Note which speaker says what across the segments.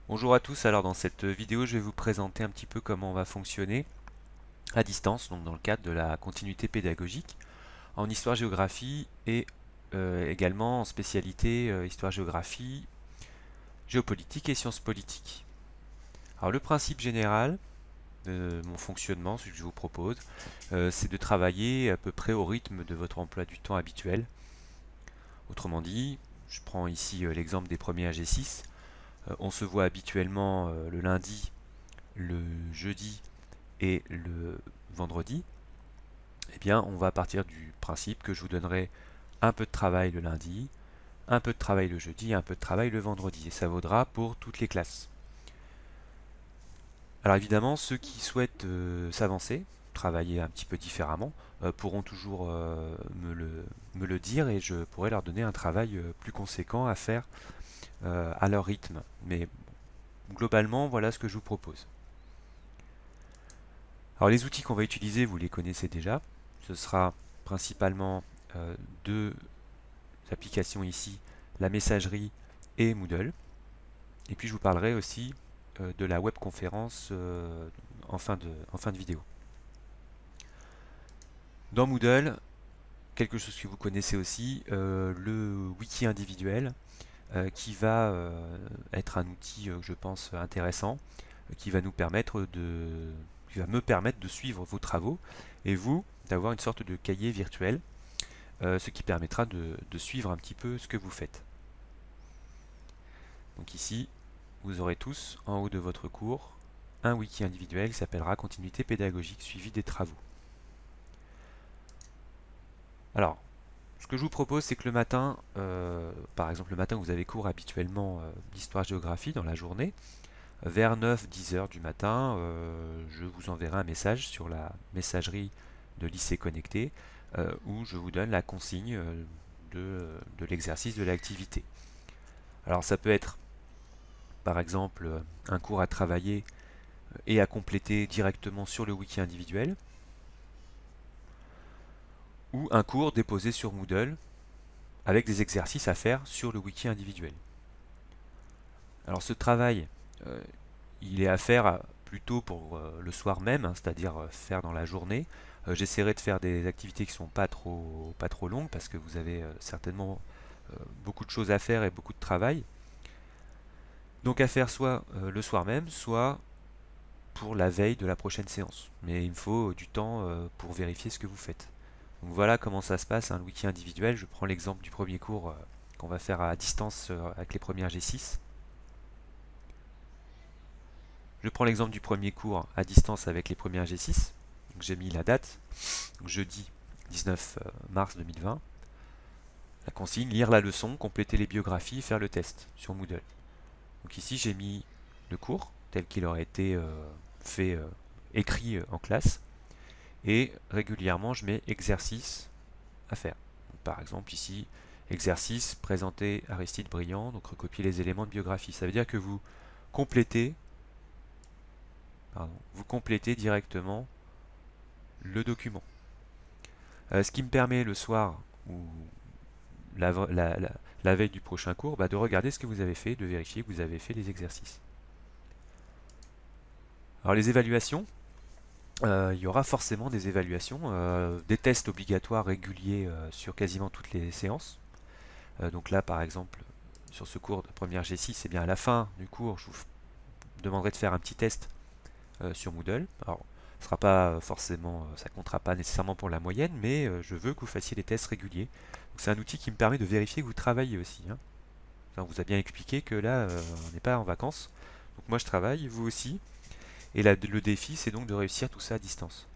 Speaker 1: Bonjour à tous, alors dans cette vidéo je vais vous présenter un petit peu comment on va fonctionner à distance, donc dans le cadre de la continuité pédagogique, en histoire-géographie et également en spécialité histoire-géographie, géopolitique et sciences politiques. Alors le principe général de mon fonctionnement, ce que je vous propose, c'est de travailler à peu près au rythme de votre emploi du temps habituel. Autrement dit, je prends ici l'exemple des premiers AG6, on se voit habituellement le lundi, le jeudi et le vendredi, eh bien, on va partir du principe que je vous donnerai un peu de travail le lundi, un peu de travail le jeudi, un peu de travail le vendredi. Et ça vaudra pour toutes les classes. Alors évidemment, ceux qui souhaitent s'avancer, travailler un petit peu différemment, pourront toujours me le dire et je pourrai leur donner un travail plus conséquent à faire à leur rythme. Mais globalement, voilà ce que je vous propose. Alors les outils qu'on va utiliser, vous les connaissez déjà. Ce sera principalement deux applications ici, la messagerie et Moodle. Et puis je vous parlerai aussi de la webconférence en fin de vidéo. Dans Moodle, quelque chose que vous connaissez aussi, le wiki individuel, qui va être un outil, je pense, intéressant, qui va nous permettre qui va me permettre de suivre vos travaux et vous d'avoir une sorte de cahier virtuel, ce qui permettra de suivre un petit peu ce que vous faites. Donc ici, vous aurez tous en haut de votre cours un wiki individuel qui s'appellera Continuité pédagogique suivi des travaux. Alors, ce que je vous propose, c'est que le matin, par exemple le matin où vous avez cours habituellement d'histoire-géographie dans la journée, vers 9-10 heures du matin, je vous enverrai un message sur la messagerie de lycée connecté où je vous donne la consigne de l'exercice de l'activité. Alors ça peut être par exemple un cours à travailler et à compléter directement sur le wiki individuel, ou un cours déposé sur Moodle avec des exercices à faire sur le wiki individuel. Alors ce travail, euh, il est à faire plutôt pour le soir même, hein, c'est-à-dire faire dans la journée. J'essaierai de faire des activités qui ne sont pas trop longues parce que vous avez certainement beaucoup de choses à faire et beaucoup de travail. Donc à faire soit le soir même, soit pour la veille de la prochaine séance. Mais il me faut du temps pour vérifier ce que vous faites. Donc voilà comment ça se passe, un wiki individuel. Je prends l'exemple du premier cours qu'on va faire à distance avec les premières G6. Je prends l'exemple du premier cours à distance avec les premières G6. J'ai mis la date, donc jeudi 19 mars 2020. La consigne, lire la leçon, compléter les biographies, faire le test sur Moodle. Donc ici j'ai mis le cours tel qu'il aurait été fait, écrit en classe. Et régulièrement je mets exercice à faire. Donc, par exemple ici, exercice, présenter Aristide Briand, donc recopier les éléments de biographie. Ça veut dire que complétez, vous complétez directement le document. Ce qui me permet le soir ou la, la- la- la veille du prochain cours de regarder ce que vous avez fait, de vérifier que vous avez fait les exercices. Alors les évaluations, il y aura forcément des évaluations, des tests obligatoires réguliers sur quasiment toutes les séances. Donc là par exemple, sur ce cours de première G6, eh bien à la fin du cours, je vous demanderai de faire un petit test sur Moodle. Alors, ce sera pas forcément, ça comptera pas nécessairement pour la moyenne, mais je veux que vous fassiez des tests réguliers. C'est un outil qui me permet de vérifier que vous travaillez aussi, hein. Enfin, on vous a bien expliqué que là, on n'est pas en vacances. Donc moi je travaille, vous aussi. Et là, le défi, c'est donc de réussir tout ça à distance.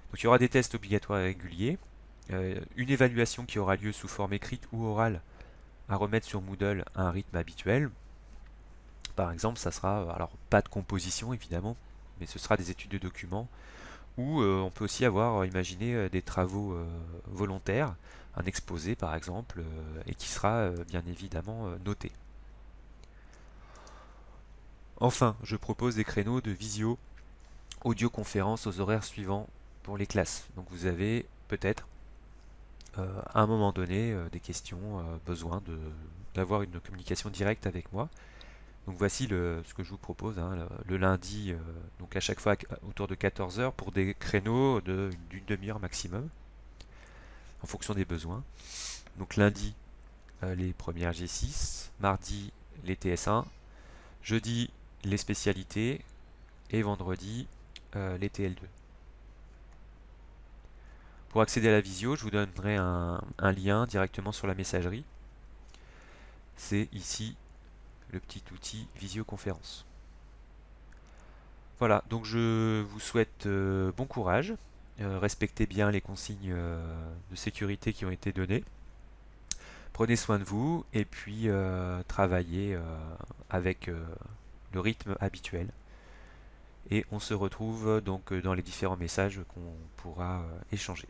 Speaker 1: Donc il y aura des tests obligatoires et réguliers, une évaluation qui aura lieu sous forme écrite ou orale à remettre sur Moodle à un rythme habituel. Par exemple, ça sera, alors pas de composition évidemment, mais ce sera des études de documents, ou on peut aussi avoir imaginé des travaux volontaires, un exposé par exemple, et qui sera bien évidemment noté. Enfin, je propose des créneaux de visio, audioconférence aux horaires suivants pour les classes. Donc vous avez peut-être à un moment donné des questions, besoin d'avoir une communication directe avec moi. Donc voici ce que je vous propose, hein, le lundi, donc à chaque fois autour de 14 heures pour des créneaux d'une demi-heure maximum, en fonction des besoins. Donc lundi, les premières G6, mardi, les TS1, jeudi, les spécialités, et vendredi, les TL2. Pour accéder à la visio, je vous donnerai un lien directement sur la messagerie. C'est ici le petit outil visioconférence. Voilà, donc je vous souhaite bon courage. Respectez bien les consignes de sécurité qui ont été données. Prenez soin de vous et puis travaillez avec le rythme habituel. Et on se retrouve donc dans les différents messages qu'on pourra échanger.